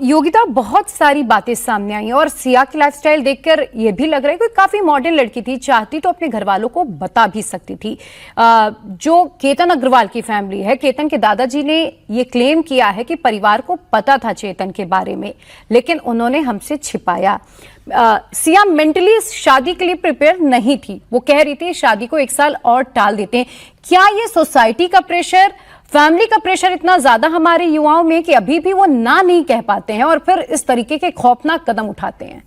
योगिता, बहुत सारी बातें सामने आई और सिया की लाइफस्टाइल देखकर ये भी लग रहा है कि काफी मॉडर्न लड़की थी, चाहती तो अपने घर वालों को बता भी सकती थी। जो केतन अग्रवाल की फैमिली है, केतन के दादाजी ने ये क्लेम किया है कि परिवार को पता था चेतन के बारे में, लेकिन उन्होंने हमसे छिपाया। सिया मेंटली इस शादी के लिए प्रिपेयर नहीं थी। वो कह रही थी शादी को 1 साल और टाल देते हैं। क्या ये सोसाइटी का प्रेशर, फैमिली का प्रेशर इतना ज्यादा हमारे युवाओं में कि अभी भी वो ना नहीं कह पाते हैं और फिर इस तरीके के खौफनाक कदम उठाते हैं?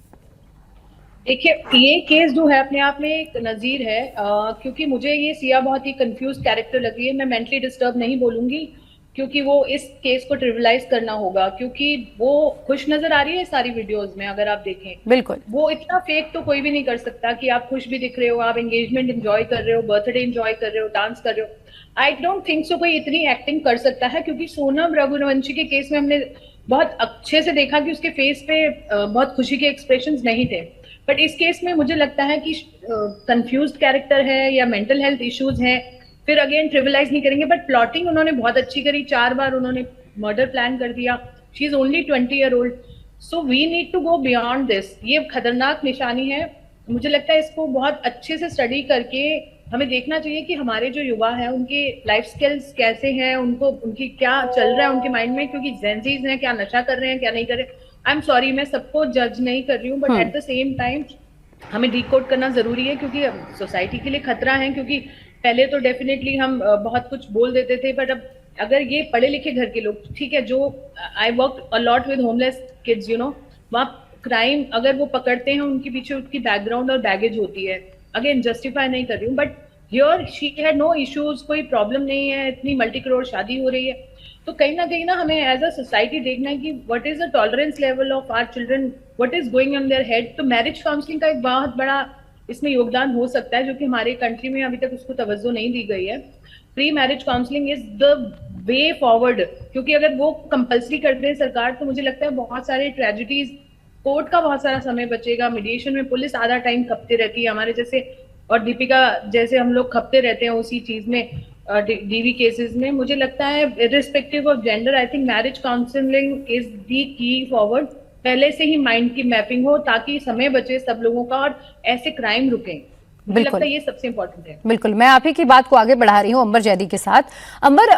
देखिए, ये केस जो है अपने आप में एक नजीर है, क्योंकि मुझे ये सिया बहुत ही कंफ्यूज कैरेक्टर लगी है। मैं मेंटली डिस्टर्ब नहीं बोलूंगी क्योंकि वो इस केस को ट्रिविलाइज करना होगा, क्योंकि वो खुश नजर आ रही है सारी वीडियोस में। अगर आप देखें, बिल्कुल वो इतना फेक तो कोई भी नहीं कर सकता कि आप खुश भी दिख रहे हो, आप एंगेजमेंट एंजॉय कर रहे हो, बर्थडे एंजॉय कर रहे हो, डांस कर रहे हो। आई डोंट थिंक सो कोई इतनी एक्टिंग कर सकता है, क्योंकि सोनम रघुवंशी के केस में हमने बहुत अच्छे से देखा कि उसके फेस पे बहुत खुशी के एक्सप्रेशंस नहीं थे। बट इस केस में मुझे लगता है कि कंफ्यूज्ड कैरेक्टर है या मेंटल हेल्थ इश्यूज हैं। फिर अगेन ट्रिविलाइज नहीं करेंगे, बट प्लॉटिंग उन्होंने बहुत अच्छी करी। 4 बार उन्होंने मर्डर प्लान कर दिया। She is only 20 year old, so we need to go beyond this. ये खतरनाक निशानी है। मुझे लगता है इसको बहुत अच्छे से स्टडी करके हमें देखना चाहिए कि हमारे जो युवा हैं उनके लाइफ स्किल्स कैसे हैं, उनको उनकी क्या चल रहा है उनके माइंड में, क्योंकि जेंजीज हैं, क्या नशा कर रहे हैं, क्या नहीं कर रहे। आई एम सॉरी, मैं सबको जज नहीं कर रही हूँ, but at the same time हमें डिकोड करना जरूरी है, क्योंकि सोसाइटी के लिए खतरा है। क्योंकि पहले तो डेफिनेटली हम बहुत कुछ बोल देते थे, बट अब अगर ये पढ़े लिखे घर के लोग, ठीक है, जो I work a lot with homeless kids, you know, वहाँ क्राइम अगर वो पकड़ते हैं, उनके पीछे उनकी बैकग्राउंड और बैगेज होती है। अगेन जस्टिफाई नहीं कर रही हूँ, but here she had no issues, कोई प्रॉब्लम नहीं है, इतनी मल्टी करोड़ शादी हो रही है। तो कहीं ना हमें एज अ सोसाइटी देखना है कि what is the tolerance level of our children, what is going on their head. तो मैरिज काउंसलिंग का एक बहुत बड़ा इसमें योगदान हो सकता है, जो कि हमारे कंट्री में अभी तक उसको तवज्जो नहीं दी गई है। Pre marriage counselling is the way forward, क्योंकि अगर वो कंपल्सरी कर दे सरकार, तो मुझे लगता है बहुत सारे ट्रेजिडीज, कोर्ट का बहुत सारा समय बचेगा। मीडिएशन में पुलिस आधा टाइम खपती रहती है हमारे जैसे, और दीपिका जैसे हम लोग खपते रहते हैं उसी चीज में, डीवी केसेस में। मुझे लगता है irrespective of gender, I think marriage counselling is the key forward. पहले से ही माइंड की मैपिंग हो ताकि समय बचे सब लोगों का और ऐसे क्राइम रुके। मुझे लगता है ये सबसे इंपॉर्टेंट है। बिल्कुल, मैं आप ही की बात को आगे बढ़ा रही हूँ अंबर जैदी के साथ। अंबर,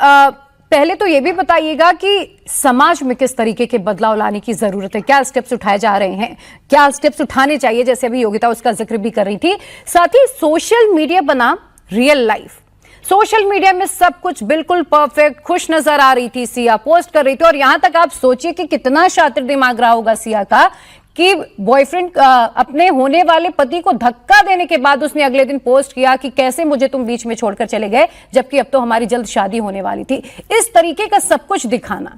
पहले तो ये भी बताइएगा कि समाज में किस तरीके के बदलाव लाने की जरूरत है, क्या स्टेप्स उठाए जा रहे हैं, क्या स्टेप्स उठाने चाहिए, जैसे अभी योगिता उसका जिक्र भी कर रही थी। साथ ही सोशल मीडिया बना रियल लाइफ, सोशल मीडिया में सब कुछ बिल्कुल परफेक्ट, खुश नजर आ रही थी सिया, पोस्ट कर रही थी, और यहां तक आप सोचिए कि कितना शातिर दिमाग रहा होगा सिया का कि बॉयफ्रेंड अपने होने वाले पति को धक्का देने के बाद उसने अगले दिन पोस्ट किया कि कैसे मुझे तुम बीच में छोड़कर चले गए, जबकि अब तो हमारी जल्द शादी होने वाली थी। इस तरीके का सब कुछ दिखाना।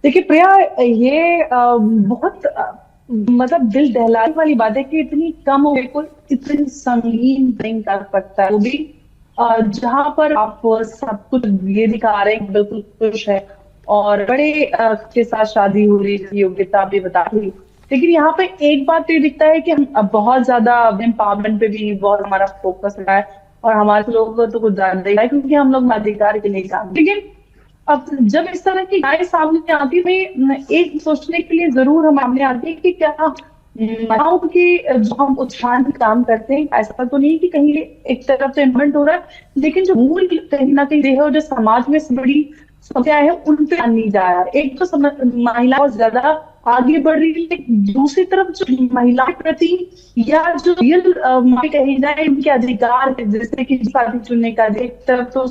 देखिए प्रिया, ये बहुत मतलब दिल दहलाने वाली बात है कि इतनी कम उम्र को इतनी संगीन नहीं कर सकता है, वो भी जहां पर आप सब कुछ ये दिखा रहे हैं बिल्कुल खुश है और बड़े के साथ शादी हो रही है, योग्यता भी बता रही। लेकिन यहाँ पे एक बात तो ये दिखता है कि हम बहुत ज्यादा एम्पावरमेंट पे भी बहुत हमारा फोकस रहा है, और हमारे लोगों को तो कुछ ज्यादा ही है क्योंकि हम लोग अधिकार के लिए काम। लेकिन अब जब इस तरह की गाय सामने आती है, एक सोचने के लिए जरूर हम सामने आती है कि क्या महिलाओं की जो हम उत्थान काम करते हैं, ऐसा तो नहीं कि कहीं एक तरफ से इन्वेंट हो रहा है, लेकिन जो मूल कहीं ना कहीं है और जो समाज में बड़ी समस्या है उन पे नहीं जा रहा है। एक तो महिला बहुत ज्यादा आगे बढ़ रही है, दूसरी तरफ जो महिला के प्रति या जो रियल कही जाए इनके अधिकार है, जैसे कि शादी चुनने का, एक तरफ तो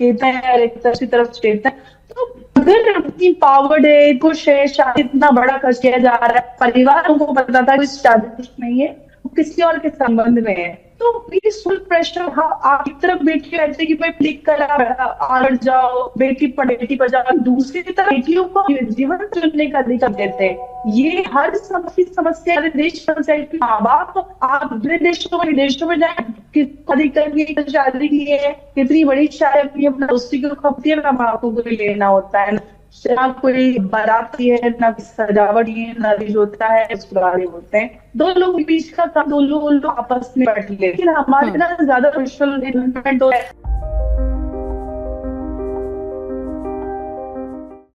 कहते हैं और एक तरफ चेता है। तो अगर अपनी पावर्ड है, खुश है, शादी इतना बड़ा खर्च किया जा रहा है, परिवार को पता था कि शादी कुछ नहीं है, वो किसी और के संबंध में है, तो मेरी फुल प्रेशर। हाँ, आप एक तरफ बेटी कहते कि भाई क्लिक कर आगे जाओ, बेटी पर जाओ, दूसरी तरफ बेटियों को जीवन चुनने का अधिकार देते हैं। ये हर समस्या देश की माँ बाप, आप विदेशों में जाए, शादी की है, कितनी बड़ी शादी अपनी अपना दोस्ती को खपती है, माँ बापों को लेना होता है, ना कोई बाराती है, ना सजावट है, ना रिज होता है, ससुराले होते हैं। दो लोग के बीच का काम दो लोग आपस में बैठ ले, लेकिन हमारे इतना ज्यादा सोशल इन्वेस्टमेंट हो है।